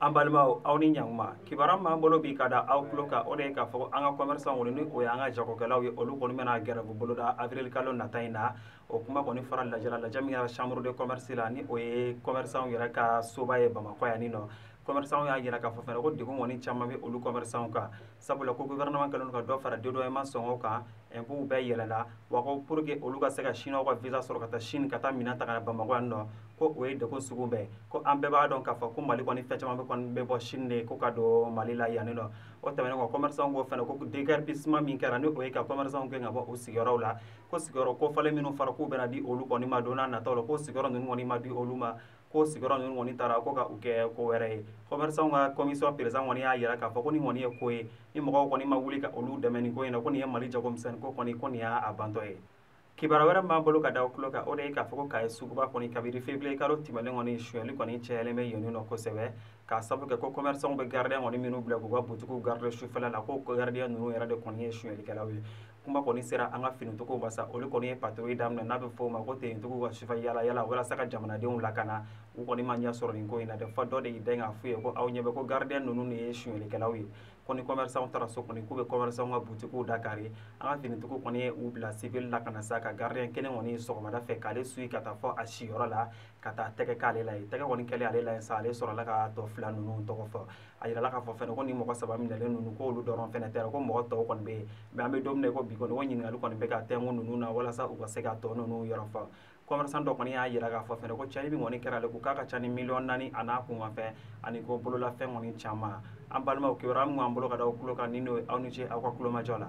An balimaw aw ni ɲankuma kibaruya m'an bolo bi ka da aw tulo kan o de ye k'a fɔ an ka commerçant ni o ye an ka jagokɛlaw ye olu kɔni bɛna gɛrɛbu boloda avril kalo nata in na o kuma kɔni fara lajɛla lajɛ min kɛra chambre de commerce la ni o ye commerçant yɛrɛ ka soba ye Bamakɔ yan nin nɔ commerçant y'a jira k'a fɔ fɛnɛ ko degun kɔni caman bɛ olu commerçant kan sabula ko gouvernement kɛlen don ka dɔ fara dédommagement sɔngɔw kan impôts bɛɛ yɛlɛla wa ko pour que olu ka se ka chinois ka visa sɔrɔ ka taa Chine ka taa minɛn ta ka na Bamakɔ yan nɔ ko o ye degun sugu bɛɛ ko an bɛɛ b'a dɔn k'a fɔ ko Mali kɔni fɛn caman bɛ bɔ Chine de ko ka don Mali la yan nin nɔ o tɛmɛnen kɔ commerçant ko fɛnɛ ko déguerpissement min kɛra ni o ye ka commerçant gɛn ka bɔ o sigiyɔrɔw la ko sigiyɔrɔ kofɔlen minnu fɔra k'u bɛna di olu kɔni ma don n'a nataw la ko sigiyɔrɔ ninnu kɔni ma di olu ma ko sigiyɔrɔ ninnu kɔni taara ko ka u kɛ ko wɛrɛ ye commerçant ka commission président kɔni y'a jira k'a fɔ ko nin kɔni ye ko ye ni mɔgɔw kɔni ma wuli ka olu dɛmɛ nin ko in na ko nin ye Mali jagomisɛnnin ko kɔni ko nin y'a bantɔ ye kibaruya wɛrɛ b'an bolo ka da aw tulo kan o de ye k'a fɔ ko Kaye suguba kɔni kabini février kalo tɛmɛnen kɔni sonyɛli kɔni cayalen bɛ yen nɔ kosɛbɛ k'a sababu kɛ ko commerçant bɛ gardien kɔni minnu bila k'u ka butigiw garder sufɛla la ko gardien ninnu yɛrɛ de kɔni ye sonyɛlikɛlaw ye kuma kɔni sera an ka finitigiw ma sa olu kɔni ye patrouille daminɛ n'a bɛ fɔ o ma ko tenitigiw ka sufɛ yala yala walasa ka jamanadenw lakana u kɔni ma ɲɛ sɔrɔ nin ko in na dɛ fɔ dɔ de y'i dɛn k'a f'u ye ko aw ɲɛ bɛ ko gardien ninnu de ye sonyɛlikɛlaw ye ko ni commerçant taara so kɔni k'u bɛ commerçant ka butigiw dakari an ka finitigiw kɔni ye u bila civil la ka na sa ka gardien kelen kɔni sɔgɔmada fɛ k'ale suit ka taa fɔ a siyɔrɔ la ka taa tɛgɛ k'ale la yen tɛgɛ kɔni kɛlen ale la yen sa ale sɔrɔla ka tɔ fila ninnu tɔgɔ fɔ a yirala k'a fɔ fɛnɛ ko ni mɔgɔ saba minɛlen ninnu ko olu dɔrɔn fɛnɛ tɛ ko mɔgɔ tɔw kɔni bɛ yen mais an bɛ don min na i ko bi kɔni ko ɲininkali kɔni bɛ ka tɛnku ninnu na walasa u ka se ka tɔ ninnu yɔrɔ fɔ commerçant dɔ kɔni y'a jira k'a fɔ fɛnɛ ko cɛnni min kɔni kɛra ale ko k'a ka ca ni miliyɔn 4 a n'a kunkanfɛn ani ko bololafɛn kɔni caman an balimaw kibaruya min b'an bolo ka da aw tulo kan ni n'o ye aw ni ce aw ka kulomajɔ la